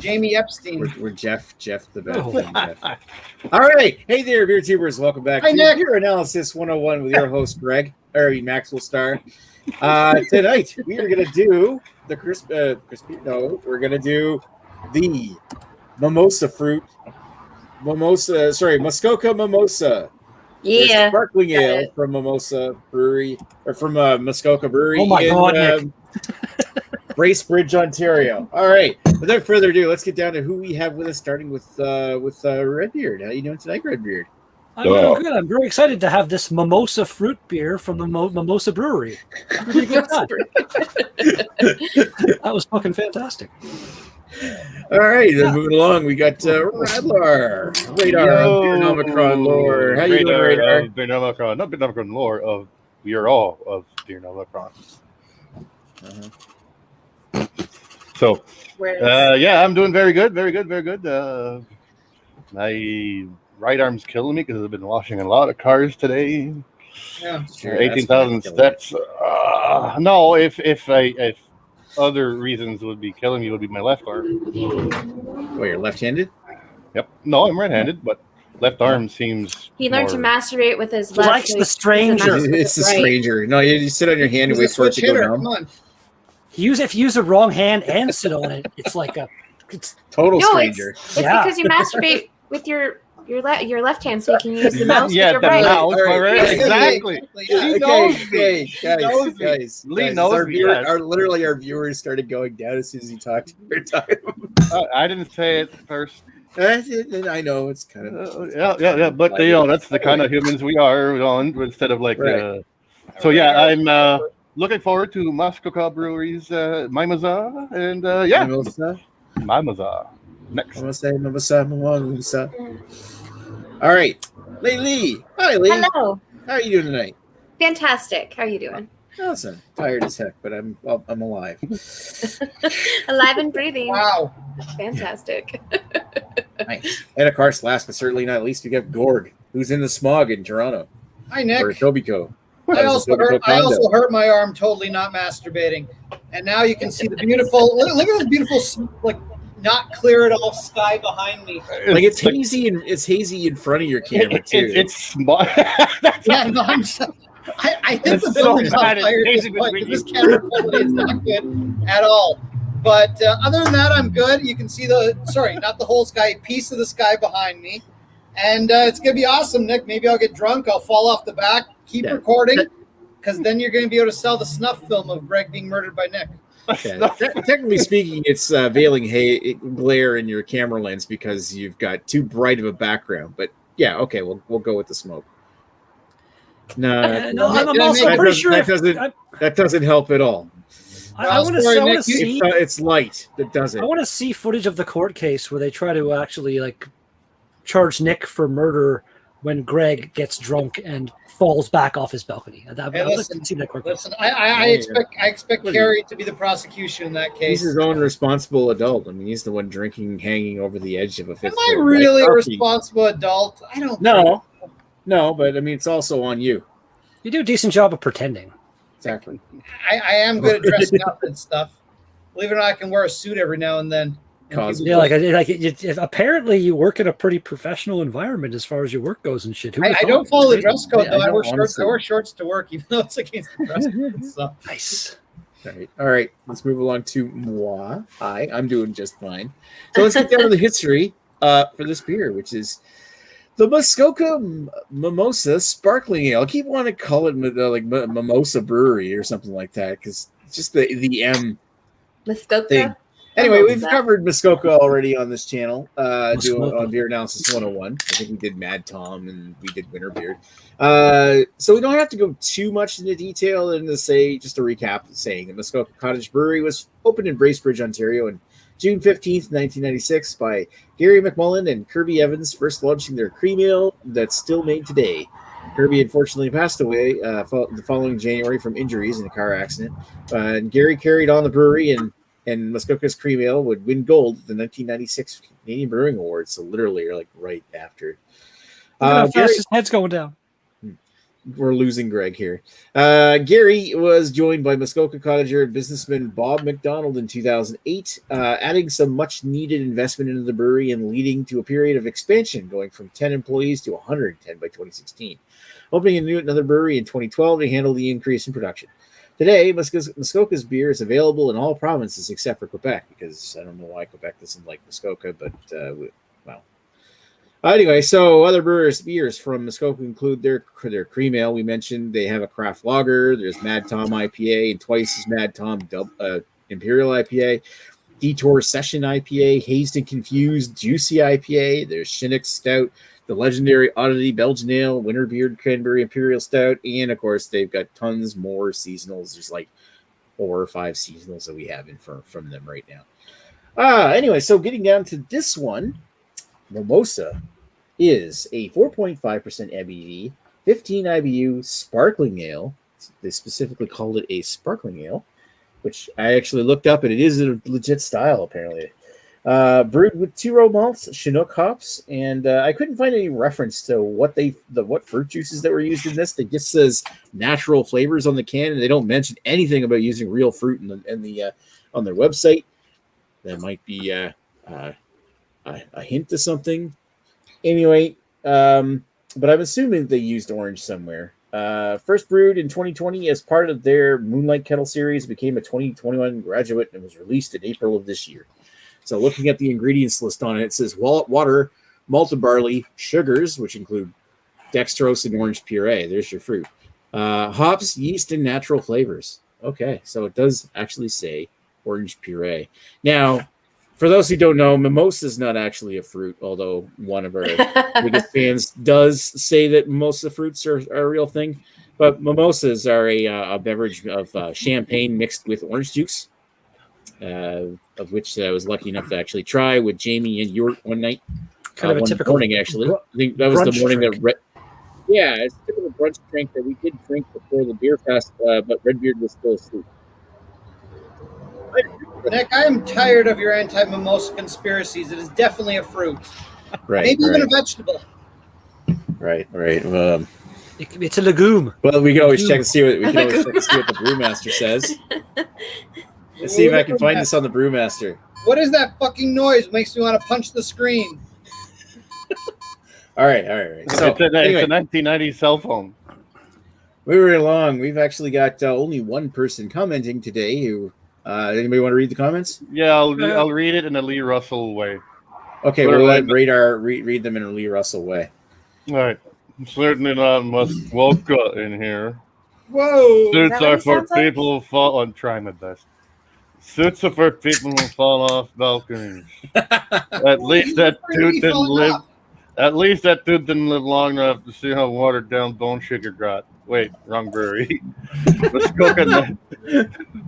Jamie Epstein. We're Jeff the best. All right. Hey there, beer tubers. Welcome back to Nick. Beer Analysis 101 with your host, Maxwell Starr. Tonight, we are going to do the we're going to do the Mimosa fruit. Muskoka Mimosa. Yeah. Sparkling ale from Mimosa Brewery, or from Muskoka Brewery. Oh my God, Nick. Bracebridge, Ontario. All right. Without further ado, let's get down to who we have with us, starting with Redbeard. How are you doing tonight, Redbeard? I'm doing good. I'm very excited to have this Mimosa fruit beer from the Mimosa Brewery. Really good time. That was fucking fantastic. All right, then moving along, we got Radar of Beernomikron lore. How you doing, Radar? Beernomikron, not Beernomikron lore, of we are all of Beernomikron. So, I'm doing very good. My right arm's killing me because I've been washing a lot of cars today. Yeah, sure, 18,000 steps. No, if other reasons would be killing me would be my left arm. Oh, you're left-handed? Yep. No, I'm right-handed, but left arm seems. He learned to masturbate with his He left. likes the stranger. It's the stranger. No, you sit on your hand and wait for it to go down. Come on. If you use the wrong hand and sit on it, it's like it's total stranger. It's because you masturbate with your left hand, so you can use the mouse with your the right. mouse, right. Exactly. Guys. Lee knows our viewers started going down as soon as you talked to your time. I didn't say it first. I know it's kind of yeah, but that's the kind of humans we are instead of like. So yeah, I'm looking forward to Muskoka Brewery's Mimosa and Mimosa next. Mimosa. All right, Lee. Hi, Lee. Hello. How are you doing tonight? Fantastic. How are you doing? Awesome. Tired as heck, but I'm alive. Alive and breathing. Wow. Fantastic. Nice. And of course, last but certainly not least, we got Gorg, who's in the smog in Toronto. Hi, Nick. Or Etobicoke. I also hurt my arm totally not masturbating, and now you can see the beautiful. Look at this beautiful, like not clear at all sky behind me. Like it's hazy and it's hazy in front of your camera too. It's small. Yeah, no, I think the building's on fire at this point because this camera quality is not good at all. But other than that, I'm good. You can see not the whole sky, a piece of the sky behind me. And it's going to be awesome, Nick. Maybe I'll get drunk. I'll fall off the back. Keep recording, because then you're going to be able to sell the snuff film of Greg being murdered by Nick. Okay. Technically speaking, it's veiling glare in your camera lens because you've got too bright of a background. But yeah, okay, we'll go with the smoke. No, I'm also pretty sure that doesn't help at all. I want to see. It's light that does it. I want to see footage of the court case where they try to actually charge Nick for murder when Greg gets drunk and falls back off his balcony. Listen, I expect Kerry to be the prosecution in that case. He's his own responsible adult. I mean, he's the one drinking, hanging over the edge of a fifth. Am I really a responsible adult? I don't. No, but I mean, it's also on you. You do a decent job of pretending. Exactly. I am good at dressing up and stuff. Believe it or not, I can wear a suit every now and then. Yeah, apparently you work in a pretty professional environment as far as your work goes and shit. I don't follow the dress code though. I wear shorts to work, even though it's against the dress code. So. Nice. All right. Let's move along to moi. Hi, I'm doing just fine. So let's get down to the history for this beer, which is the Muskoka Mimosa Sparkling Ale. I keep wanting to call it Mimosa Brewery or something like that because it's just the M Muskoka thing. Anyway, we've covered Muskoka already on this channel, on Beer Analysis 101. I think we did Mad Tom and we did Winterbeard. So we don't have to go too much into detail and just a recap saying that Muskoka Cottage Brewery was opened in Bracebridge, Ontario on June 15th, 1996 by Gary McMullen and Kirby Evans, first launching their cream ale that's still made today. Kirby unfortunately passed away the following January from injuries in a car accident. And Gary carried on the brewery and Muskoka's cream ale would win gold at the 1996 Canadian Brewing Awards. So literally, right after. Look at how fast his head's going down. we're losing Greg here. Gary was joined by Muskoka cottager and businessman Bob McDonald in 2008, adding some much-needed investment into the brewery and leading to a period of expansion, going from 10 employees to 110 by 2016. Opening another brewery in 2012 to handle the increase in production. Today, Muskoka's beer is available in all provinces except for Quebec, because I don't know why Quebec doesn't like Muskoka, but well. Anyway, so other beers from Muskoka include their cream ale. We mentioned they have a craft lager. There's Mad Tom IPA and twice as Mad Tom Imperial IPA, Detour Session IPA, Hazed and Confused Juicy IPA. There's Chinook Stout, the legendary Oddity Belgian Ale, Winterbeard Cranberry Imperial Stout, and of course they've got tons more seasonals. There's like 4 or 5 seasonals that we have in from them right now. Anyway, so getting down to this one, Mimosa is a 4.5% ABV, 15 IBU sparkling ale. They specifically called it a sparkling ale, which I actually looked up, and it is a legit style apparently. Brewed with 2-row malts, Chinook hops, and I couldn't find any reference to what fruit juices that were used in this. It just says natural flavors on the can, and they don't mention anything about using real fruit on their website. That might be a hint to something. Anyway, but I'm assuming they used orange somewhere. First brewed in 2020 as part of their Moonlight Kettle series, became a 2021 graduate and was released in April of this year. So looking at the ingredients list on it, it says water, malted barley, sugars, which include dextrose and orange puree. There's your fruit. Hops, yeast, and natural flavors. Okay, so it does actually say orange puree. Now, for those who don't know, mimosa is not actually a fruit, although one of our biggest fans does say that mimosa fruits are a real thing. But mimosas are a beverage of champagne mixed with orange juice, of which I was lucky enough to actually try with Jamie and York one night. Kind of a one typical morning, actually. I think that was the morning drink. that it's a typical brunch drink that we did drink before the beer fest, but Redbeard was still asleep. Nick, I am tired of your anti-mimosa conspiracies. It is definitely a fruit. Right. Maybe even a vegetable. Right. It's a legume. Well, we can always check and see what the brewmaster says. Let's see if I can find this on the brewmaster. What is that fucking noise? Makes me want to punch the screen. All right. So, it's a 1990 cell phone. Moving along, we've actually got only one person commenting today. Who anybody want to read the comments? Yeah, I'll read it in a Lee Russell way. Okay, we'll let Radar read them in a Lee Russell way. All right. Certainly not Muskoka in here. Whoa! Suits are for people who fall. I'm trying my best. Suits are for people who fall off balconies. At least that dude didn't live. At least that dude didn't live long enough to see how watered down Bone Sugar got. Wait, wrong brewery.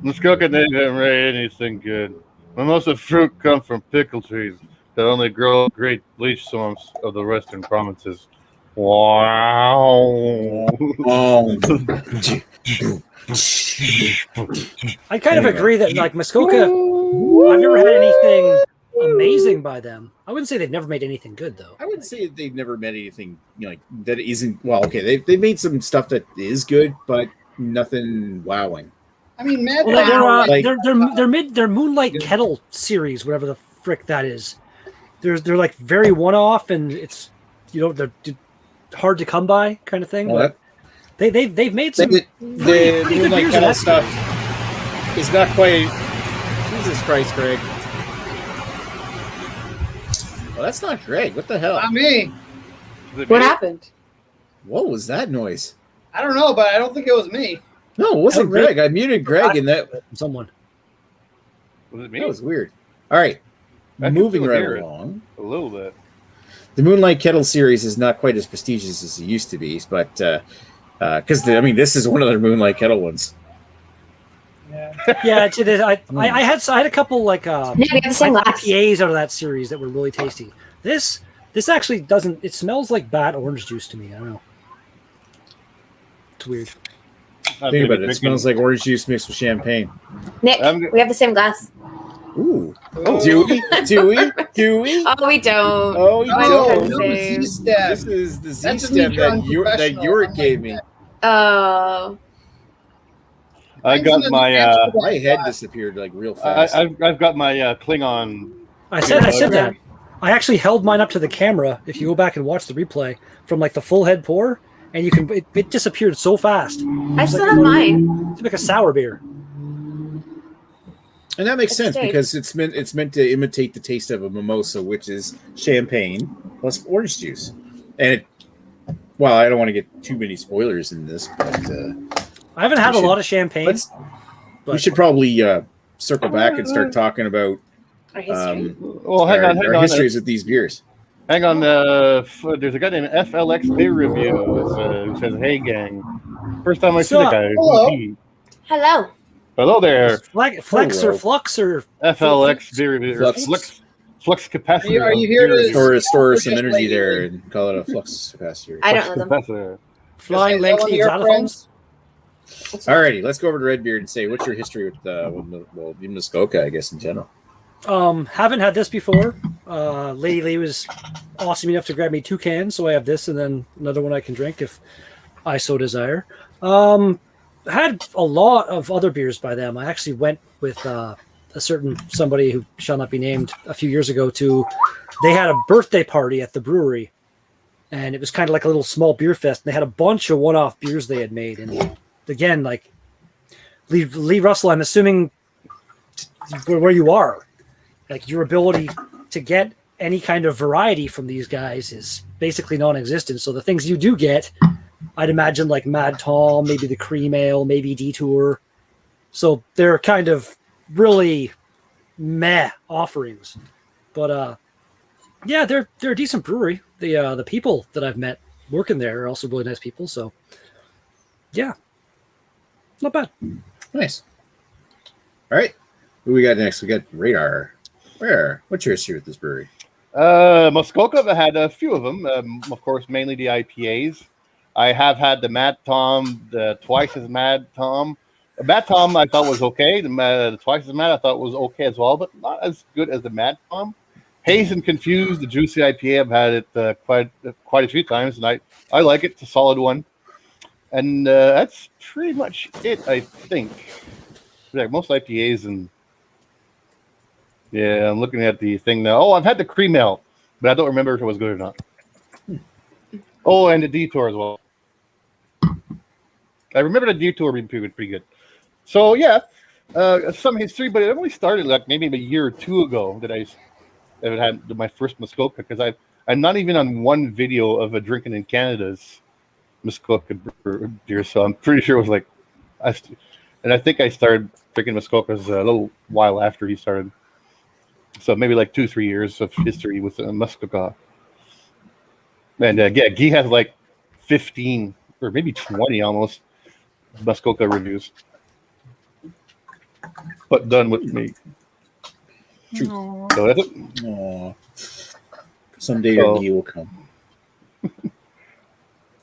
Muskoka didn't rate anything good. Most of the fruit come from pickle trees that only grow great bleach swamps of the western provinces. Wow. I kind of agree that like Muskoka, I've never had anything amazing by them. I wouldn't say they've never made anything good though. I wouldn't say they've never made anything like that isn't well. Okay, they've made some stuff that is good, but nothing wowing. I mean, their Moonlight Kettle series, whatever the frick that is. They're like very one-off, and it's they're hard to come by kind of thing. But they've made some the Moonlight Kettle stuff is not quite. Jesus Christ, Greg. Well, that's not Greg. What the hell? Not me. What happened? What was that noise? I don't know, but I don't think it was me. No, it wasn't Greg. I muted Greg, and that someone. Was it me? That was weird. All right, moving right along. A little bit. The Moonlight Kettle series is not quite as prestigious as it used to be, but because this is one of their Moonlight Kettle ones. Yeah, it is. I had a couple like IPAs out of that series that were really tasty. This actually doesn't. It smells like bad orange juice to me. I don't know. It's weird. Think about it. It smells like orange juice mixed with champagne. Nick, we have the same glass. Ooh. Do we? Do we? Oh, we don't. Oh, we don't. Z-Stem. This is the Z-Stem that York gave me. Oh. I got my my head disappeared like real fast. I've got my Klingon. I said that. I actually held mine up to the camera. If you go back and watch the replay from like the full head pour, and you can, it disappeared so fast. I still have mine. It's like a sour beer. And that makes sense because it's meant to imitate the taste of a mimosa, which is champagne plus orange juice. And I don't want to get too many spoilers in this, but I haven't had a lot of champagne. We should probably circle back and start talking about our history. Our histories with these beers. Hang on, there's a guy named FLX Beer Review who says, "Hey gang, first time I see the guy." Hello. Hello there. Flex or Flux or FLX Beer Review. Flux capacitor. Are you here to store some energy there and call it a flux capacitor? I don't know them. Flying lengthy exotophones. Alrighty, let's go over to Redbeard and say, what's your history with Muskoka, I guess, in general? Haven't had this before. Lady Lee was awesome enough to grab me 2 cans, so I have this and then another one I can drink if I so desire. Had a lot of other beers by them. I actually went with a certain somebody who shall not be named a few years ago they had a birthday party at the brewery, and it was kind of like a little small beer fest. And they had a bunch of one-off beers they had made, and again, like Lee Russell, I'm assuming where you are, like your ability to get any kind of variety from these guys is basically non-existent. So the things you do get, I'd imagine like Mad Tom, maybe the Cream Ale, maybe Detour. So they're kind of really meh offerings. But yeah, they're a decent brewery. The people that I've met working there are also really nice people. So yeah, not bad. Nice. All right. Who we got next? We got Radar. What's your history with this brewery? Muskoka, I had a few of them. Of course, mainly the IPAs. I have had the Mad Tom, the Twice as Mad Tom. The Mad Tom I thought was okay. The Twice as Mad I thought was okay as well, but not as good as the Mad Tom. Haze and Confused, the Juicy IPA, I've had it quite a few times, and I like it. It's a solid one. And that's pretty much it, I think. Like most IPAs, and yeah, I'm looking at the thing now. Oh, I've had the Cream Ale, but I don't remember if it was good or not. Oh, and the Detour as well. I remember the Detour being pretty good. So yeah, some history, but it only started like maybe a year or two ago that I had my first Muskoka, because I'm not even on one video of a Drinking in Canada's Muskoka beer, so I'm pretty sure it was like, and I think I started drinking Muskokas a little while after he started. So maybe like 2-3 years of history with Muskoka. And yeah, Guy has like 15 or maybe 20 almost Muskoka reviews. But done with me. Aww. So that's it. Aww. Someday your Guy will come.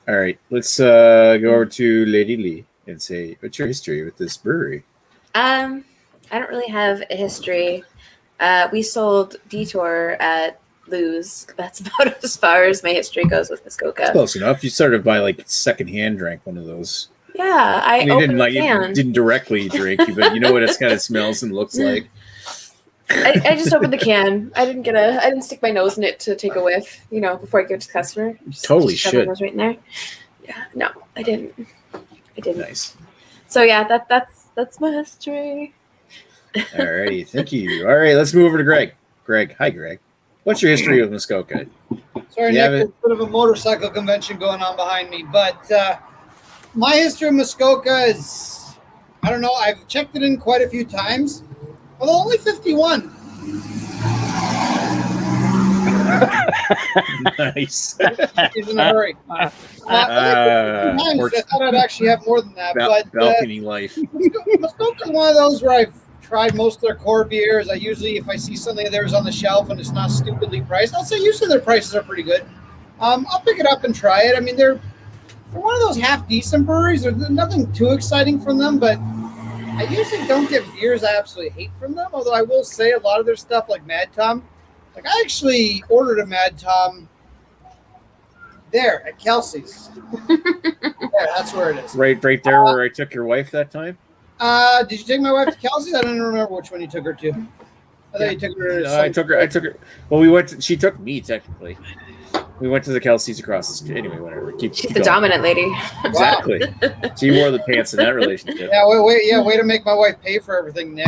All right, let's go over to Lady Lee and say, what's your history with this brewery? I don't really have a history. We sold Detour at Lou's. That's about as far as my history goes with Muskoka. That's close enough. You started by like secondhand drank one of those. Yeah, I didn't directly drink, but you know what it kind of smells and looks like. I just opened the can. I didn't stick my nose in it to take a whiff, before I give it to the customer. Totally should. My nose right in there. Yeah, no, I didn't. Nice. So yeah, that's my history. Alrighty, thank you. All right, let's move over to Greg. Hi, Greg. What's your history with Muskoka? Sorry, Nick, there's a bit of a motorcycle convention going on behind me, but my history of Muskoka is, I don't know, I've checked it in quite a few times, although only 51. Nice. He's in a hurry. I thought I'd actually have more than that. But balcony life. Muskoka is one of those where I've tried most of their core beers. I usually, if I see something of theirs on the shelf and it's not stupidly priced, I'll say usually their prices are pretty good. I'll pick it up and try it. I mean, they're one of those half decent breweries. There's nothing too exciting from them, but I usually don't get beers I absolutely hate from them. Although I will say a lot of their stuff, like Mad Tom, like I actually ordered a Mad Tom. There at Kelsey's. There, that's where it is. Right there where I took your wife that time. Did you take my wife to Kelsey's? I don't remember which one you took her to. I thought you took her. No, I took her. Well, we went. She took me technically. We went to the Kelsey's across the street. Anyway, whatever. She's keep the going. dominant lady. Exactly. She wore the pants in that relationship. Yeah, way to make my wife pay for everything, Nick.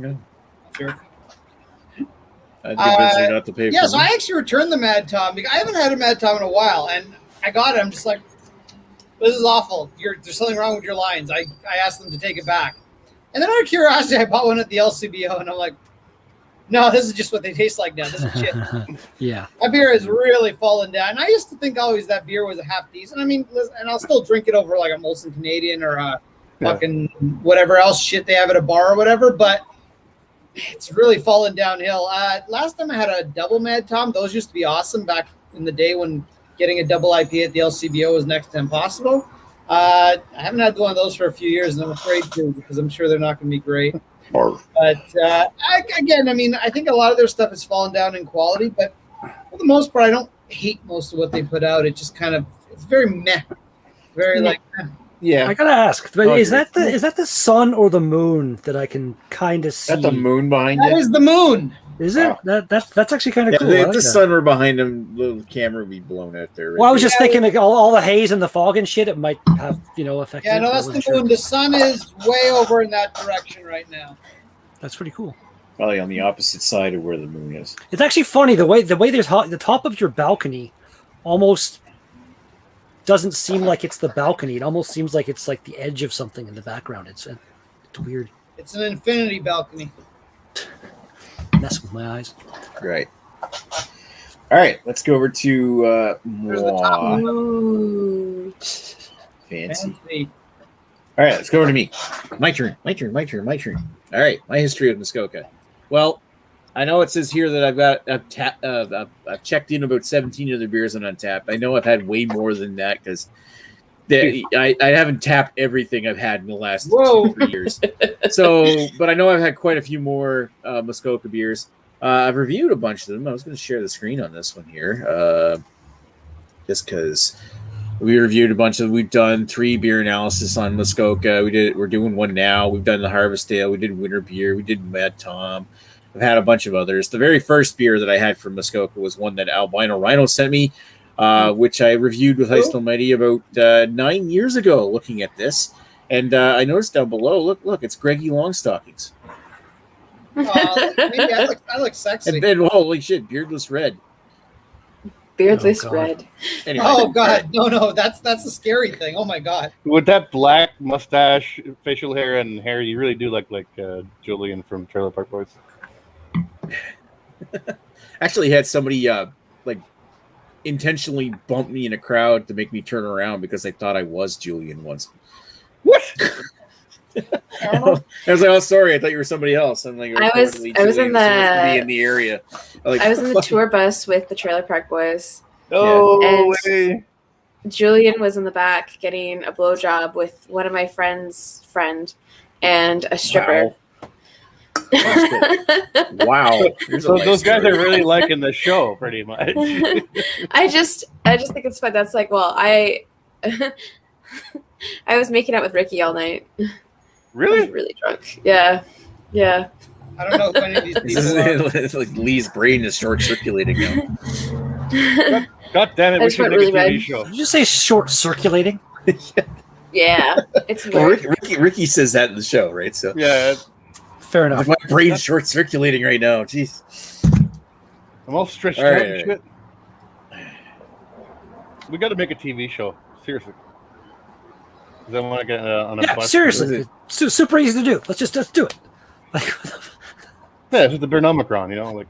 Yeah. Sure. I'd convince her not to pay Yeah, for so me. I actually returned the Mad Tom because I haven't had a Mad Tom in a while, and I got it. I'm just like, this is awful. There's something wrong with your lines. I asked them to take it back. And then out of curiosity, I bought one at the LCBO, and I'm like, no, this is just what they taste like now. This is shit. Yeah. My beer has really fallen down. And I used to think always that beer was a half decent. I mean, and I'll still drink it over like a Molson Canadian or a fucking whatever else shit they have at a bar or whatever, but it's really fallen downhill. Last time I had a double Mad Tom, those used to be awesome back in the day when getting a double IPA at the LCBO was next to impossible. I haven't had one of those for a few years, and I'm afraid to because I'm sure they're not going to be great. But again, I mean, I think a lot of their stuff has fallen down in quality, but for the most part, I don't hate most of what they put out. It just kind of, it's very meh. Very like, Yeah. I gotta ask, is that the sun or the moon that I can kind of see? Is that the moon behind that it? is the moon. Is it? That's actually kind of cool. If I like the that. sun were behind him, the camera would be blown out there. Well, I was just thinking, like all the haze and the fog and shit, it might have affected. Yeah, no, that's the moon. The sun is way over in that direction right now. That's pretty cool. Probably on the opposite side of where the moon is. It's actually funny the way there's the top of your balcony almost doesn't seem like it's the balcony. It almost seems like it's like the edge of something in the background. It's weird. It's an infinity balcony. Mess with my eyes. Right. All right, let's go over to There's the top moi. Ooh. Fancy. Fancy. All right, let's go over to me. My turn. All right, my history of Muskoka. Well, I know it says here that I've checked in about 17 other beers on Untapped. I know I've had way more than that because I haven't tapped everything I've had in the last 2-3 years. So, but I know I've had quite a few more Muskoka beers. I've reviewed a bunch of them. I was going to share the screen on this one here, just because we reviewed a bunch of. We've done 3 beer analysis on Muskoka. We're doing one now. We've done the Harvest Ale. We did Winter Beer. We did Mad Tom. I've had a bunch of others. The very first beer that I had from Muskoka was one that Albino Rhino sent me, which I reviewed with Heist Almighty about 9 years ago. Looking at this, and I noticed down below, look, it's Greggy Longstockings. Maybe I look sexy. And then, holy shit, Beardless Red. Beardless Oh, God. red. Anyway, Oh God, no, that's a scary thing. Oh my God. With that black mustache, facial hair, and hair, you really do look like Julian from Trailer Park Boys. actually had somebody intentionally bump me in a crowd to make me turn around because they thought I was Julian once. What? I was like, "Oh, sorry, I thought you were somebody else." I'm like, I was in the area. I was in the tour bus with the Trailer Park Boys. No And- way. Julian was in the back getting a blowjob with one of my friend's friend and a stripper. Wow. So those guys are really liking the show, pretty much. I just think it's fun. That's like, well, I was making out with Ricky all night. I Really? was really drunk. Yeah. I don't know who any of these people are. It's like Lee's brain is short circulating now. God damn it, I we just should went make a really TV red. show. Did you say short circulating? Yeah. It's Well, weird. Ricky says that in the show, right? So Yeah, Fair enough. my brain's short circulating right now. Jeez. I'm all stretched All out right. and shit. We got to make a TV show. Seriously. Because I want to get on a Yeah, bus. seriously. It's super easy to do. Let's do it. Like, Yeah, it's the Beernomikron, you know? Like,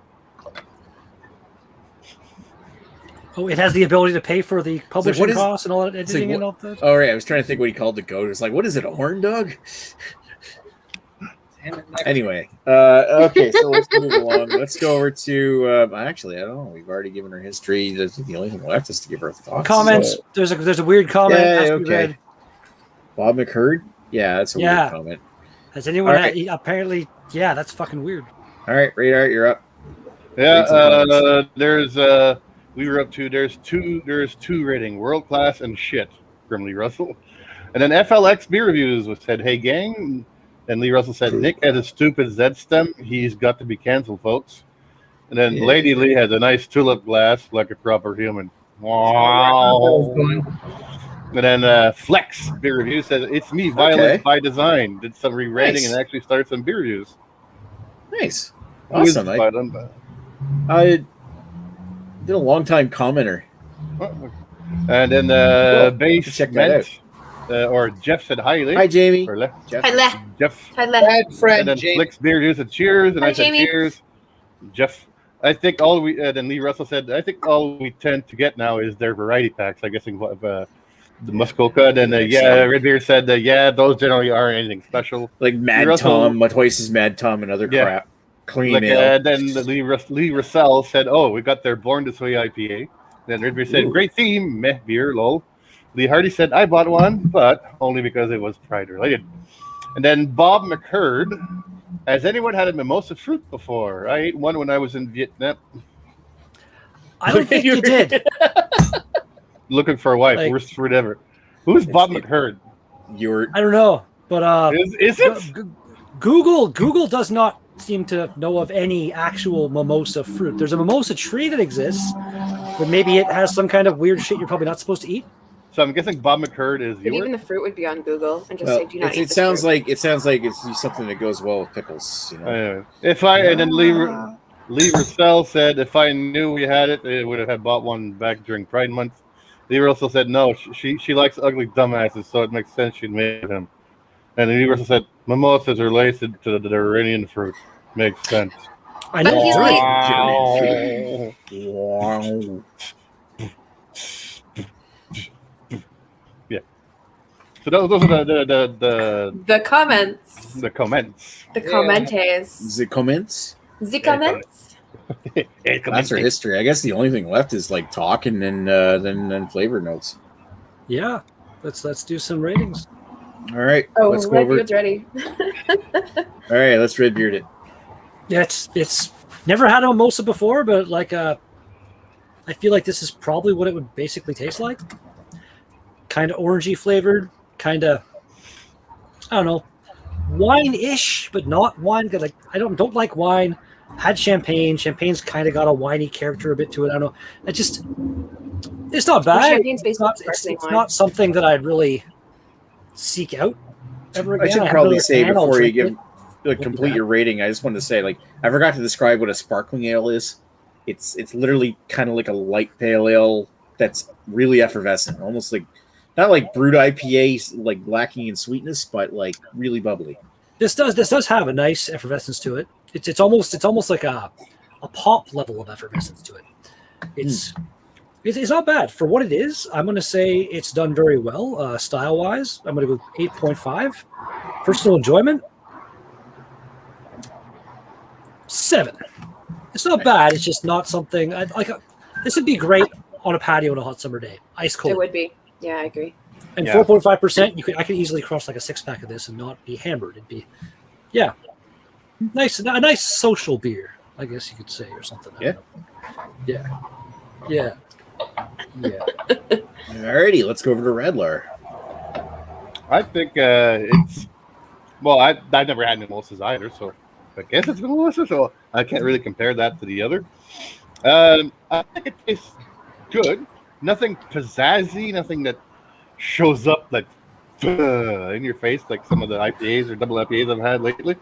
oh, it has the ability to pay for the publishing what is- costs and all that editing like, and all that. All right, I was trying to think what he called the goat. It's like, what is it, a horn dog? Damn it, Nick. Anyway, okay, so let's move along. Let's go over to. Actually, I don't know. We've already given her history. The only thing left is to give her thoughts. Comments. There's a weird comment. Yeah, has to be okay. read. Bob McHurd. Yeah, that's a Yeah. weird comment. Has anyone All right. apparently? Yeah, that's fucking weird. All right, Radar, you're up. yeah, Read some comments. there's We were up to there's two rating, world class and shit from Lee Russell. And then FLX beer reviews was said, "Hey gang," and Lee Russell said, "Nick has a stupid Z stem. He's got to be canceled, folks." And then Lady Lee has a nice tulip glass like a proper human. Wow. And then Flex beer review says, "It's me, Violet by design. Did some rewriting and actually started some beer reviews." Nice, awesome. I did a long time commenter. And then Base check that out. Or Jeff said, "Hi, Lee." Hi, Jamie. Or Hi, Le. Jeff. Hi, Le. Bad friend, And then Jamie. Flex beer review said, "Cheers," and Hi, I said, Jamie. "Cheers." Jeff. I think all we then Lee Russell said, "I think all we tend to get now is their variety packs." I guess the Muskoka. Then Redbeard said, those generally aren't anything special. Like Mad Tom, twice as Mad Tom, and other crap. Cream ale. Then Lee Russell said, "Oh, we got their Born This Way IPA." Then Redbeard said, "Great theme, meh beer, lol." Lee Hardy said, "I bought one, but only because it was Pride related." And then Bob McCurd, "Has anyone had a mimosa fruit before? I ate one when I was in Vietnam." I don't think you did. Looking for a wife, worst fruit ever. Who's Bob McCurd? I don't know, but is it? Google does not seem to know of any actual mimosa fruit. There's a mimosa tree that exists, but maybe it has some kind of weird shit you're probably not supposed to eat. So I'm guessing Bob McCurd is But yours. even the fruit would be on Google and just say, "Do not eat It this sounds fruit." like it's something that goes well with pickles. You know? And then Lee Russell said, "If I knew we had it, I would have bought one back during Pride Month." Lee Russell said, "No, she likes ugly dumbasses, so it makes sense she'd make them." And Lee Russell said, "Mimosas are related to the Iranian fruit. Makes sense." I know. Wow. Yeah. So those are The comments. the comments. The commentes. The comments. The comments. That's our history. I guess the only thing left is like talk and then flavor notes. Yeah, let's do some ratings. All right. Oh, let's go over. Redbeard's ready. All right, let's Redbeard it. Yeah, it's never had a mimosa before, but I feel like this is probably what it would basically taste like. Kind of orangey flavored, kind of, I don't know, wine-ish, but not wine. Like I don't like wine. Had champagne. Champagne's kind of got a winey character a bit to it. I don't know. It's not bad. Champagne's It's basically it's not something that I'd really seek out ever again. I should probably say before you give complete your rating, I just wanted to say, I forgot to describe what a sparkling ale is. It's literally kind of like a light pale ale that's really effervescent, almost like not like brewed IPA, like lacking in sweetness, but like really bubbly. This does have a nice effervescence to it. It's almost like a pop level of effervescence to it. It's not bad for what it is. I'm going to say it's done very well style wise. I'm going to go 8.5. Personal enjoyment 7. It's not bad. It's just not something this would be great on a patio on a hot summer day. Ice cold. It would be. Yeah, I agree. And 4.5%, I could easily cross like a 6-pack of this and not be hammered. It'd be, a nice social beer, I guess you could say, or something. Yeah. Alrighty, let's go over to Radler. I think it's I've never had mimosas either, so I guess it's mimosa. So I can't really compare that to the other. I think it tastes good. Nothing pizzazzy, nothing that shows up like in your face like some of the IPAs or double IPAs I've had lately.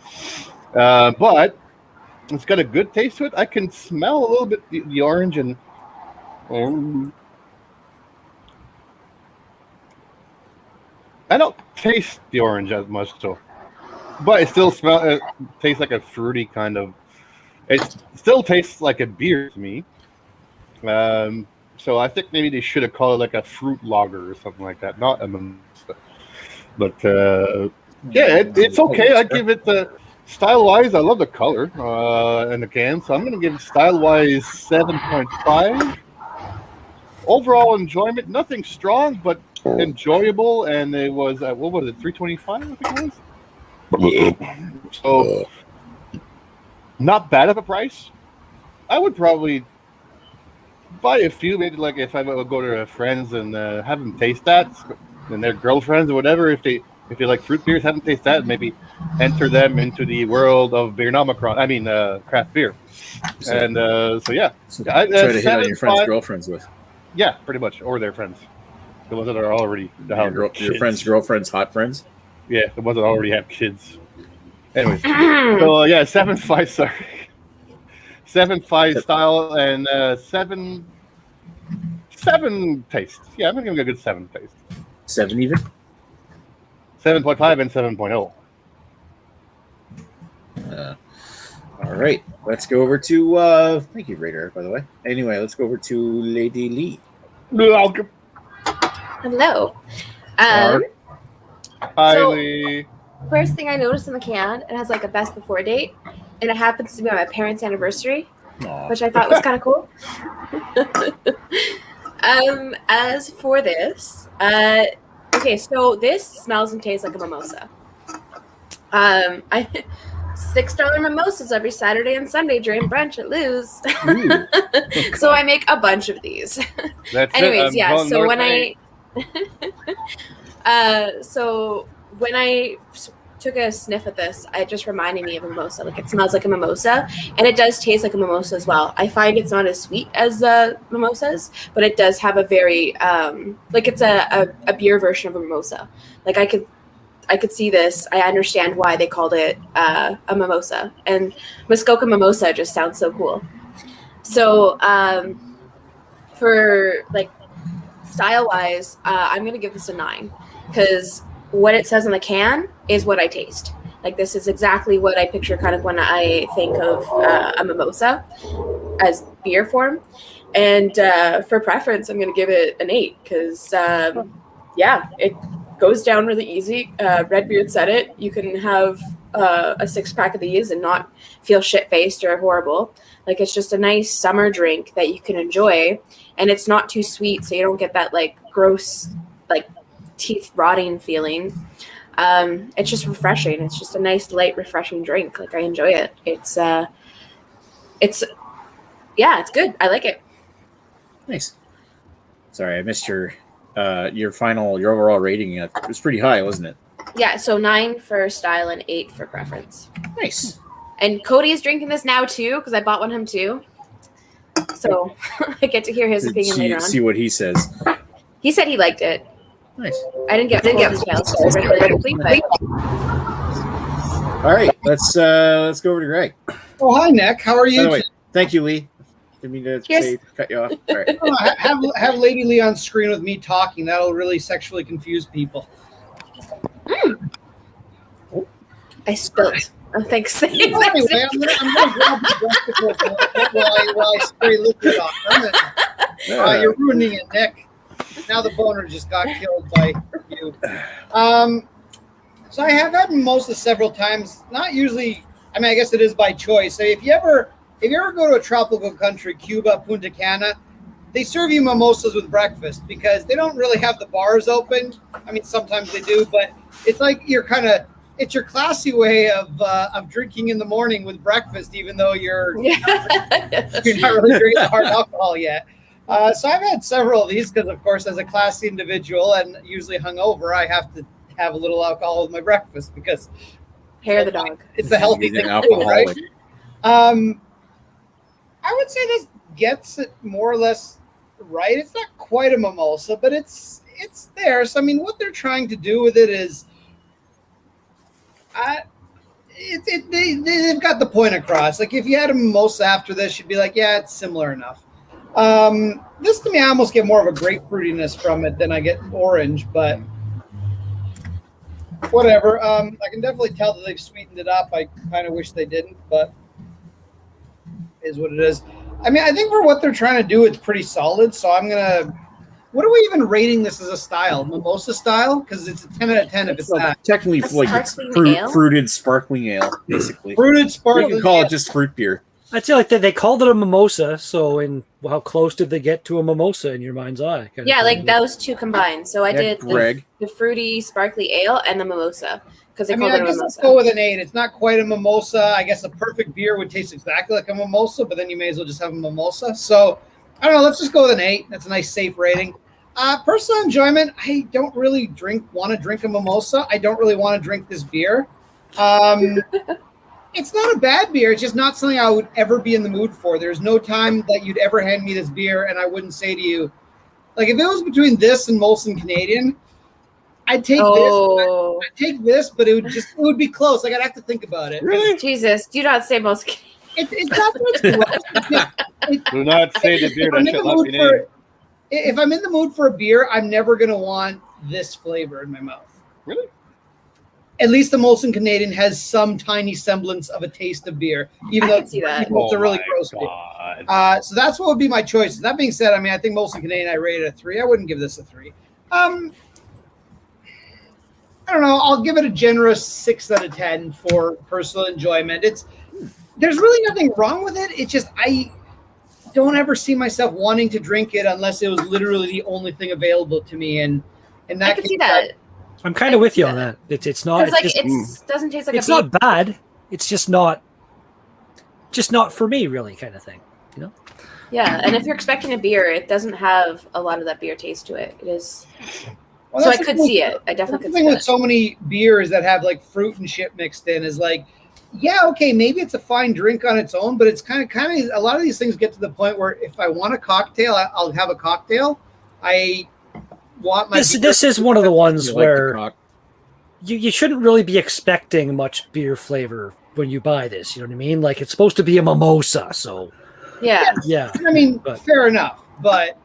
But it's got a good taste to it. I can smell a little bit the orange and I don't taste the orange as much, so, but it still tastes like a fruity kind of. It still tastes like a beer to me. So I think maybe they should have called it like a fruit lager or something like that, not a mimosa. But it's okay. I give it style-wise. I love the color and the can, so I'm going to give it style-wise 7.5. Overall enjoyment, nothing strong, but enjoyable. And it was what was it, 325? I think it was. So not bad of a price. I would probably buy a few, maybe like if I would go to friends and have them taste that, and their girlfriends or whatever, if they like fruit beers, have them taste that, and maybe enter them into the world of Beernomikron. I mean, craft beer. And so yeah, So try to hit on your friends' girlfriends with. Yeah, pretty much, or their friends, the ones that are already Your friends' girlfriends, hot friends. Yeah, the ones that already have kids. Anyways, so yeah, 7.5. Sorry, 7.5 style and 7 taste. Yeah, I'm gonna give it a good 7 taste. 7 even. 7.5 and 7.0. All right, let's go over to. Thank you, Radar, by the way. Anyway, let's go over to Lady Lee. Hello. Hi, So- Lee. First thing I noticed in the can, it has like a best before date, and it happens to be on my parents' anniversary, Aw. which I thought was kind of cool. As for this, okay, so this smells and tastes like a mimosa. I $6 mimosas every Saturday and Sunday during brunch at Lou's. So I make a bunch of these. That's Anyways, it. yeah. Going So North when Bay. so when I took a sniff at this, it just reminded me of a mimosa. Like, it smells like a mimosa, and it does taste like a mimosa as well. I find it's not as sweet as the mimosas, but it does have a very like, it's a beer version of a mimosa. Like, I could see this. I understand why they called it a mimosa, and Muskoka Mimosa just sounds so cool. So for like style wise, I'm gonna give this a 9 because what it says on the can is what I taste. Like, this is exactly what I picture kind of when I think of a mimosa as beer form. And for preference, I'm going to give it an 8 because, yeah, it goes down really easy. Redbeard said it. You can have a 6-pack of these and not feel shit-faced or horrible. Like, it's just a nice summer drink that you can enjoy. And it's not too sweet, so you don't get that, like, gross, like, teeth rotting feeling. It's just refreshing. It's just a nice, light, refreshing drink. Like, I enjoy it. It's good. I like it. Nice. Sorry, I missed your overall rating. It was pretty high, wasn't it? Yeah, so 9 for style and 8 for preference. Nice. And Cody is drinking this now too because I bought one him too. So I get to hear his opinion later on. See what he says. He said he liked it. Nice. I didn't get full details. So I read it quickly, but All right, let's go over to Greg. Oh, hi, Nick. How are By you? the way, thank you, Lee. Didn't mean to cut you off. All right. Have Lady Lee on screen with me talking. That'll really sexually confuse people. I spilled. Oh, thanks. Anyway, I'm gonna grab the breakfast while I spray liquid on them. And, you're ruining it, Nick. Now the boner just got killed by you. So I have had mimosa several times. Not usually. I mean, I guess it is by choice. So if you ever go to a tropical country, Cuba, Punta Cana, they serve you mimosas with breakfast because they don't really have the bars open. I mean, sometimes they do, but it's like it's your classy way of drinking in the morning with breakfast, even though you're not really drinking hard alcohol yet. So I've had several of these because, of course, as a classy individual and usually hungover, I have to have a little alcohol with my breakfast because hair of the dog. It's a healthy thing to do, right? I would say this gets it more or less right. It's not quite a mimosa, but it's there. So I mean, what they're trying to do with it is, they've got the point across. Like, if you had a mimosa after this, you'd be like, yeah, it's similar enough. This to me, I almost get more of a grapefruitiness from it than I get orange, but whatever. I can definitely tell that they've sweetened it up. I kind of wish they didn't, but it is what it is. I mean, I think for what they're trying to do, it's pretty solid. So I'm gonna. What are we even rating this as a style? Mimosa style? Because it's a 10 out of 10 if it's not. Technically, like it's fruited sparkling ale, basically. Fruited sparkling. You can call it just fruit beer. I'd say like they called it a mimosa. So, how close did they get to a mimosa in your mind's eye? Yeah, like those two combined. So I did Greg. the fruity sparkly ale and the mimosa because they I called it a guess mimosa. let's go with an 8. It's not quite a mimosa. I guess a perfect beer would taste exactly like a mimosa, but then you may as well just have a mimosa. So I don't know. Let's just go with an 8. That's a nice safe rating. Personal enjoyment. I don't really want to drink a mimosa. I don't really want to drink this beer. It's not a bad beer. It's just not something I would ever be in the mood for. There's no time that you'd ever hand me this beer and I wouldn't say to you, like if it was between this and Molson Canadian, I'd take this. I'd take this, but it would be close. Like I'd have to think about it. Really? Jesus, do not say Molson. It's not that it's Do not say the beer that shall not be named. If I'm in the mood for a beer, I'm never going to want this flavor in my mouth. Really? At least the Molson Canadian has some tiny semblance of a taste of beer, even though it's a really gross beer. So that's what would be my choice. That being said, I mean, I think Molson Canadian I rated a 3. I wouldn't give this a 3. I don't know. I'll give it a generous 6 out of 10 for personal enjoyment. There's really nothing wrong with it. It's just I don't ever see myself wanting to drink it unless it was literally the only thing available to me. And that I can see that. I'm kind of with you on that. It's not. It doesn't taste like it's not bad. It's just not for me, really, kind of thing. You know? Yeah, and if you're expecting a beer, it doesn't have a lot of that beer taste to it. It is. Well, so I could see it. I definitely could see it. The thing with so many beers that have like fruit and shit mixed in is like, yeah, okay, maybe it's a fine drink on its own, but it's kind of a lot of these things get to the point where if I want a cocktail, I'll have a cocktail. I want my. This is one of the ones where you shouldn't really be expecting much beer flavor when you buy this. You know what I mean? Like it's supposed to be a mimosa, so yeah. I mean, fair enough, but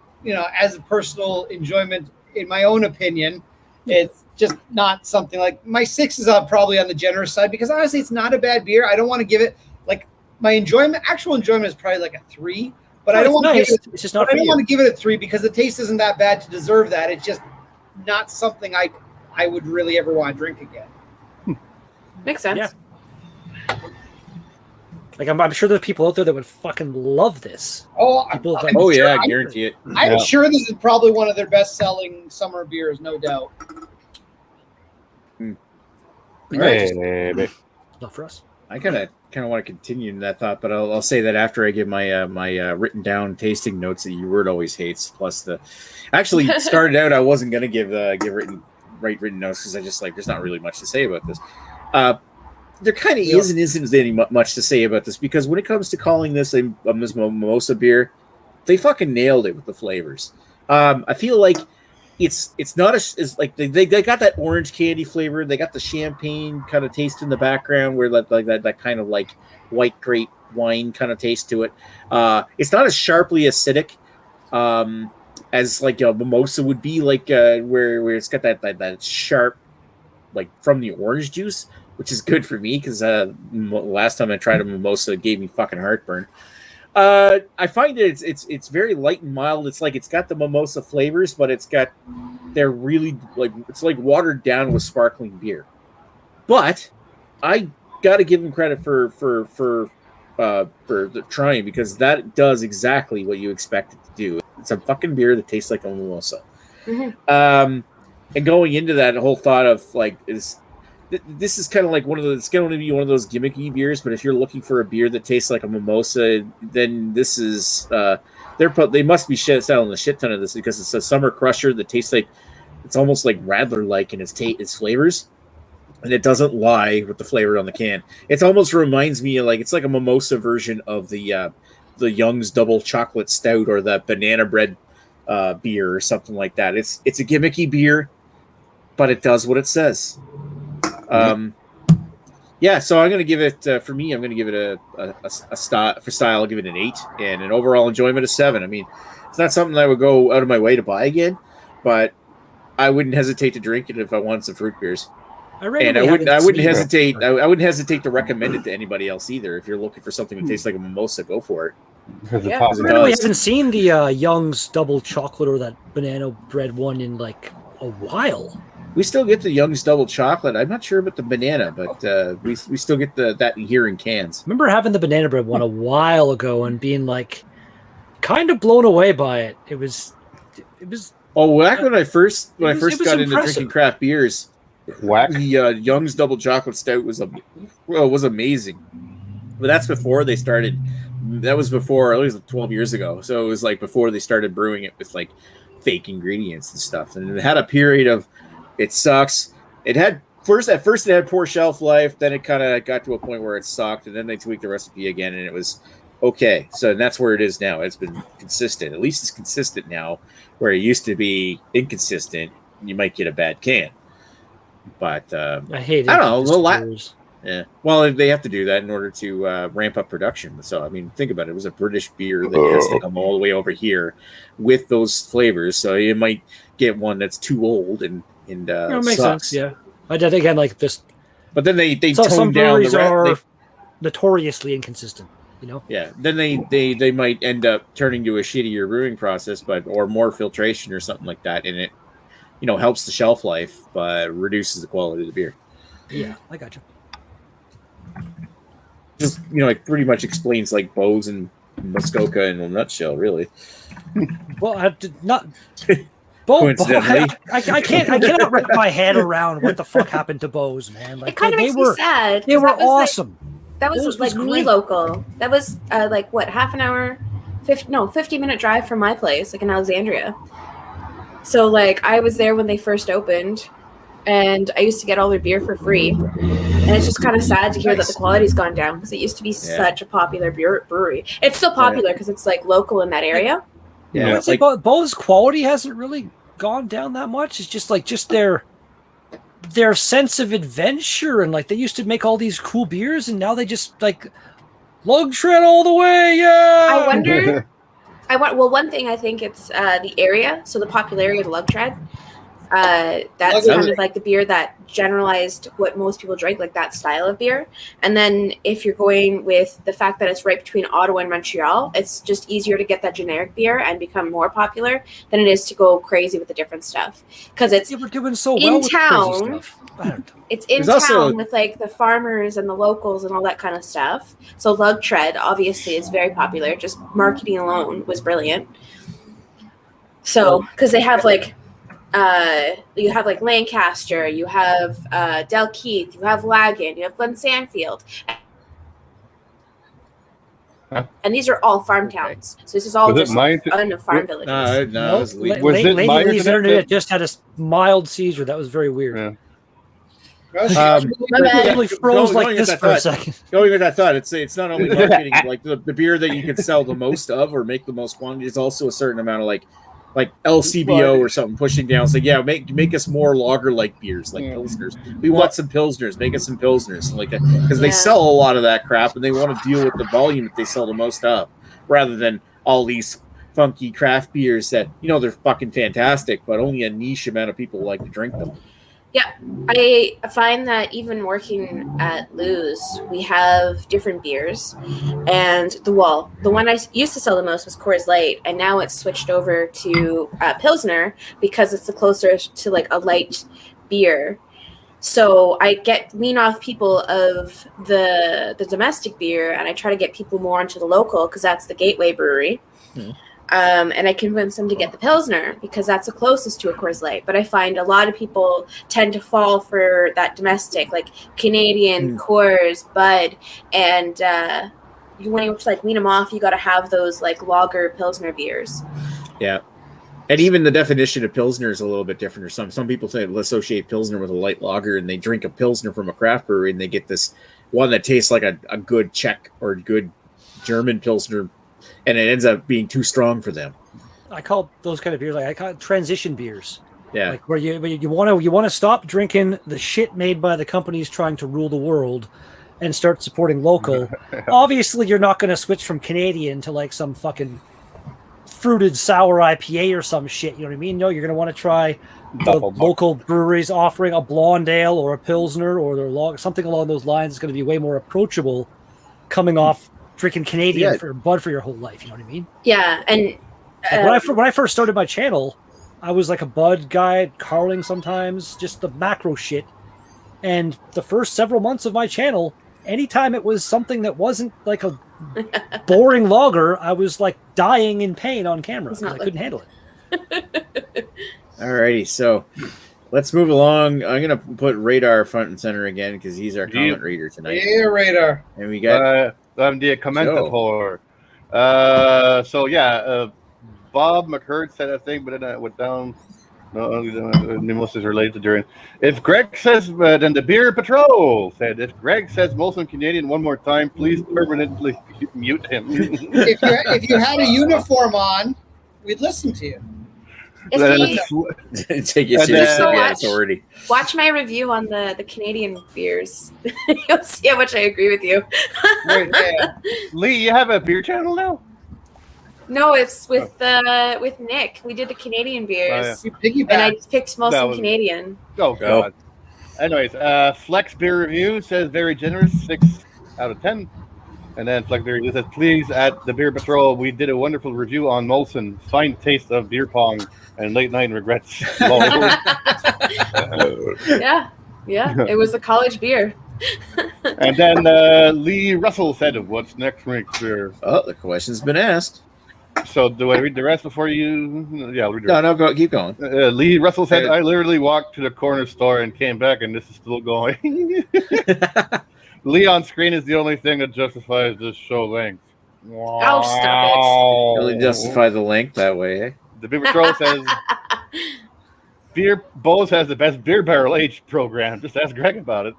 as a personal enjoyment, in my own opinion, it's just not something like my 6 is probably on the generous side because honestly, it's not a bad beer. I don't want to give it like my actual enjoyment is probably like a 3, but I don't want to give it. It's just not. I don't want to give it a 3 because the taste isn't that bad to deserve that. It's just not something I would really ever want to drink again. Makes sense. Yeah. Like I'm sure there's people out there that would fucking love this. I guarantee it. I'm sure this is probably one of their best-selling summer beers, no doubt. Maybe. Not for us. I kind of want to continue in that thought, but I'll say that after I give my my written down tasting notes that your word always hates. Plus actually started out I wasn't gonna give written notes because I just like there's not really much to say about this. There kind of isn't any much to say about this because when it comes to calling this a mimosa beer, they fucking nailed it with the flavors. I feel like it's not it's like they got that orange candy flavor. They got the champagne kind of taste in the background where like that kind of like white grape wine kind of taste to it. It's not as sharply acidic as like a mimosa would be, like where it's got that sharp like from the orange juice, which is good for me because last time I tried a mimosa, it gave me fucking heartburn. I find that it's very light and mild. It's like it's got the mimosa flavors, but they're really like it's like watered down with sparkling beer. But I got to give them credit for the trying because that does exactly what you expect it to do. It's a fucking beer that tastes like a mimosa. Mm-hmm. And going into that whole thought of like this is kind of like it's going to be one of those gimmicky beers, but if you're looking for a beer that tastes like a mimosa, then this is they must be selling a shit ton of this because it's a summer crusher that tastes like it's almost like Radler-like in its flavors, and it doesn't lie with the flavor on the can. It almost reminds me of it's like a mimosa version of the Young's Double Chocolate Stout or the Banana Bread beer or something like that. It's a gimmicky beer, but it does what it says. So I'm going to give it for me. I'm going to give it a style for style. I'll give it an 8 and an overall enjoyment of 7. I mean, it's not something I would go out of my way to buy again, but I wouldn't hesitate to drink it if I wanted some fruit beers. I wouldn't hesitate. I wouldn't hesitate to recommend it to anybody else either. If you're looking for something that tastes like a mimosa, go for it. Yeah. We haven't seen the Young's Double Chocolate or that Banana Bread one in like a while. We still get the Young's Double Chocolate. I'm not sure about the banana, but we still get that here in cans. I remember having the Banana Bread one a while ago and being like kind of blown away by it. It was. Oh, back when I first got into drinking craft beers, the Young's Double Chocolate Stout was amazing. But that's before they started that was before, at least 12 years ago. So it was like before they started brewing it with like fake ingredients and stuff. And it had a period of it sucks. It had at first it had poor shelf life. Then it kind of got to a point where it sucked, and then they tweaked the recipe again, and it was okay. So that's where it is now. It's been consistent. At least it's consistent now, where it used to be inconsistent. You might get a bad can. But I hate it. I don't know. Yeah. Well, they have to do that in order to ramp up production. So, I mean, think about it. It was a British beer that has to come all the way over here with those flavors. So you might get one that's too old and makes sucks. sense. Yeah. I did again like this. But then they some tone down breweries are notoriously inconsistent. You know. Yeah. Then they might end up turning to a shittier brewing process, or more filtration or something like that, and it helps the shelf life but reduces the quality of the beer. Yeah, I got you. Just it pretty much explains like Bose and Muskoka in a nutshell, really. Well, I did not. Coincidentally, I cannot wrap my head around what the fuck happened to Bose, man. Like, it kind of makes me sad. They were awesome. That was like me local. That was like what, half an hour, 50-minute drive from my place, like in Alexandria. So like I was there when they first opened, and I used to get all their beer for free. And it's just kind of sad to hear that the quality's gone down, because it used to be such a popular brewery. It's still popular because it's like local in that area. Yeah, it's like Bo's quality hasn't really gone down that much. It's just like their sense of adventure, and like they used to make all these cool beers, and now they just like lug tread all the way. Yeah. I wonder. Well, one thing I think it's the area, so the popularity of the lug tread. That's kind of like the beer that generalized what most people drink, like that style of beer. And then if you're going with the fact that it's right between Ottawa and Montreal, it's just easier to get that generic beer and become more popular than it is to go crazy with the different stuff, because it's we're doing so well with town. It's in There's town also with like the farmers and the locals and all that kind of stuff. So lug tread obviously is very popular. Just marketing alone was brilliant. So because they have like. You have like Lancaster, you have Dalkeith, you have Lagan, you have Glen Sandfield. And these are all farm towns. So this is all just farm villages. No, was Lady Lee's internet just had a mild seizure. That was very weird. Yeah. Really froze like this for a second. Going with that thought, it's not only marketing, like the beer that you can sell the most of or make the most quantity, is also a certain amount of like LCBO or something pushing down. It's like, yeah, make us more lager-like beers, like Pilsners. We want some Pilsners. Make us some Pilsners. Like, because they sell a lot of that crap, and they want to deal with the volume that they sell the most of, rather than all these funky craft beers that, they're fucking fantastic, but only a niche amount of people like to drink them. Yeah, I find that even working at Lou's, we have different beers, and the one I used to sell the most was Coors Light, and now it's switched over to Pilsner because it's the closer to like a light beer. So I wean off people of the domestic beer, and I try to get people more onto the local, because that's the gateway brewery. And I convince them to get the Pilsner because that's the closest to a Coors Light. But I find a lot of people tend to fall for that domestic, like Canadian, Coors, Bud, and when you like wean them off, you got to have those like lager Pilsner beers. Yeah. And even the definition of Pilsner is a little bit different. Or some people say associate Pilsner with a light lager, and they drink a Pilsner from a craft brewery, and they get this one that tastes like a good Czech or good German Pilsner, and it ends up being too strong for them. I call those kind of beers, like I call it transition beers. Yeah, like where you want to stop drinking the shit made by the companies trying to rule the world, and start supporting local. Obviously, you're not going to switch from Canadian to like some fucking fruited sour IPA or some shit. You know what I mean? No, you're going to want to try the local breweries offering a blonde ale or a Pilsner or something along those lines. It's going to be way more approachable coming off drinking Canadian for Bud for your whole life. You know what I mean? Yeah. And when I first started my channel, I was like a Bud guy, Carling sometimes, just the macro shit. And the first several months of my channel, anytime it was something that wasn't like a boring lager, I was like dying in pain on camera because I couldn't handle it. Alrighty, so let's move along. I'm gonna put Radar front and center again because he's our comment reader tonight. Yeah, Radar. And we got I'm the commentator. So yeah, Bob McHurd said a thing, but then it went down. No, Mimosa is related to during. If Greg says, then the Beer Patrol said, if Greg says Molson Canadian one more time, please permanently mute him. If you had a uniform on, we'd listen to you. Take you seriously, authority. Watch my review on the Canadian beers. You'll see how much I agree with you. Right, yeah. Lee, you have a beer channel now? No, it's with Nick. We did the Canadian beers, and I just picked Molson Canadian. Oh God. Anyways, Flex Beer Review says very generous, 6 out of 10. And then Flex Beer Review says, please, at the Beer Patrol, we did a wonderful review on Molson, fine taste of beer pong, and late night regrets. Yeah, it was a college beer. And then Lee Russell said, what's next week's beer? Oh, the question's been asked. So do I read the rest before you? Yeah, I'll read the rest. No, go. Keep going. Lee Russell said, I literally walked to the corner store and came back, and this is still going. Lee on screen is the only thing that justifies this show length. Wow. Oh, stop it. Really justify the length that way, eh? The Beer Patrol says, Bose has the best beer barrel age program. Just ask Greg about it.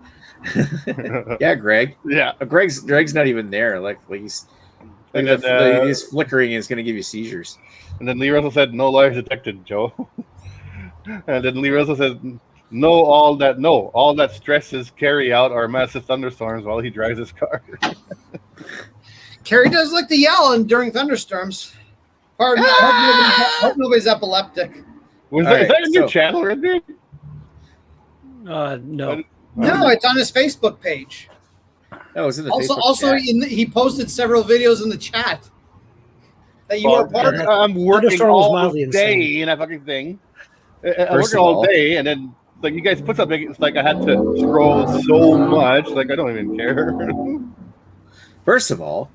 Yeah, Greg. Yeah. Greg's not even there. Like he's... He's flickering is going to give you seizures. And then Lee Russell said, no lies detected, Joe. And then Lee Russell said, all that stresses Carrie out our massive thunderstorms while he drives his car. Carrie does like to yell during thunderstorms. Pardon, I hope nobody's epileptic. Is that a new channel right there? No. No, it's on his Facebook page. No, it's in the also he posted several videos in the chat that you were part of. I'm working all day in that fucking thing. I'm working all day, and then like you guys put something. It's like I had to scroll so much. Like I don't even care. First of all,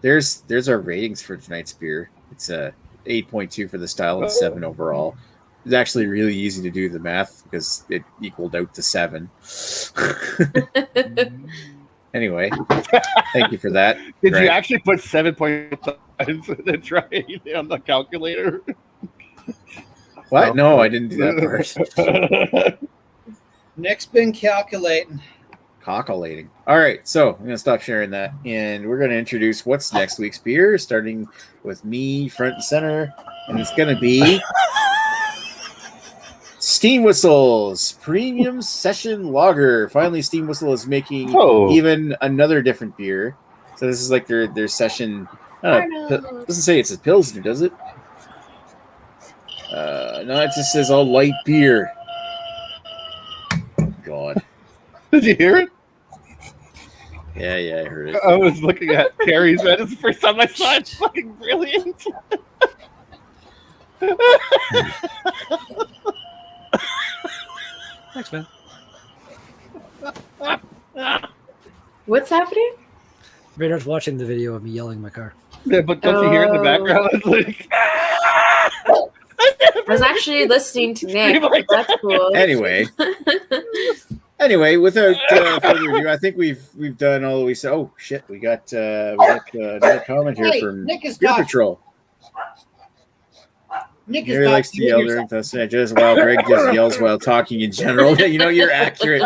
there's our ratings for tonight's beer. It's a 8.2 for the style and 7 overall. It's actually really easy to do the math because it equaled out to 7. Anyway, thank you for that. Did you actually put 7.5 and try it on the calculator? What? No, I didn't do that part. Nick's been calculating. All right, so I'm going to stop sharing that, and we're going to introduce what's next week's beer, starting with me front and center, and it's going to be Steam Whistle's Premium Session Lager. Finally, Steam Whistle is making even another different beer. So this is like their session. It doesn't say it's a Pilsner, does it? No, it just says all light beer. God. Did you hear it? Yeah, I heard it. I was looking at Carrie's head. It's the first time I saw it. It's fucking brilliant. Thanks, man. What's happening? Raynard's watching the video of me yelling in my car. Yeah, but don't you hear in the background? It's like... I was actually listening to Nick. That's cool. Anyway, without further ado, I think we've done all we said. Oh shit, we got another comment here from Beer Patrol. Nick Gary likes to yell during just while Greg just yells while talking in general. You know, you're accurate.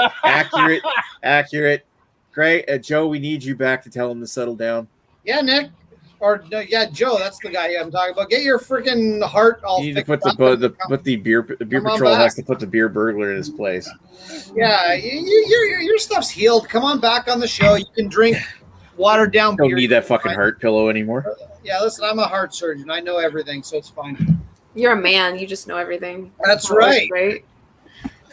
Greg, Joe, we need you back to tell him to settle down. Yeah, Nick. Joe, that's the guy I'm talking about. Get your freaking heart all fixed up. The beer patrol has to put the beer burglar in his place. Yeah, your stuff's healed. Come on back on the show. You can drink watered down beer. Don't need that fucking heart pillow anymore. Yeah, listen, I'm a heart surgeon. I know everything, so it's fine. You're a man. You just know everything. That's right. Right.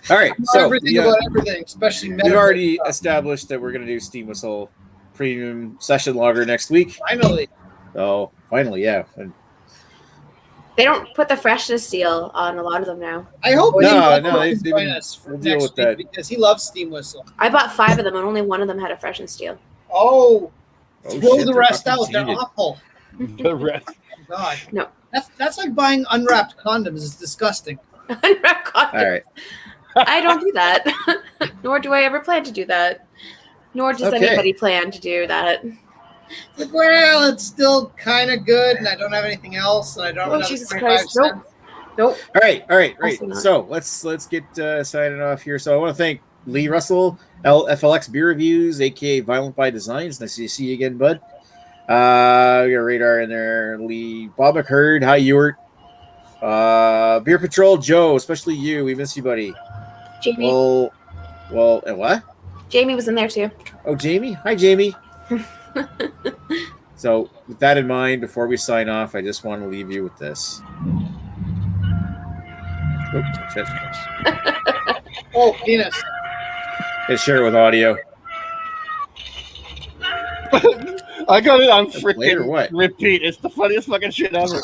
All right. So everything about everything, especially medical. We've already established that we're going to do Steam Whistle Premium Session Lager next week. Finally. Oh, finally, yeah. They don't put the freshness seal on a lot of them now. I hope they join us for deal next with week that because he loves Steam Whistle. I bought 5 of them, and only one of them had a freshness seal. Throw shit, the rest out. They're awful. The rest. God. No. That's like buying unwrapped condoms. It's disgusting. Unwrapped condoms. All right. I don't do that. Nor do I ever plan to do that. Nor does anybody plan to do that. Like, well, it's still kind of good, and I don't have anything else, and I don't have another Jesus 25 Christ. Nope. cents. Nope. All right. Also not. So let's get signing off here. So I want to thank Lee Russell, FLX Beer Reviews, aka Violent by Design. It's nice to see you again, bud. We got Radar in there. Lee, Bob McHurd, hi Ewart. Beer Patrol Joe, especially you. We miss you, buddy. Jamie. Well, and what? Jamie was in there too. Oh, Jamie. Hi, Jamie. So, with that in mind, before we sign off, I just want to leave you with this. Oh, penis. And share it with audio. I got it on Later, freaking what? repeat. It's the funniest fucking shit ever.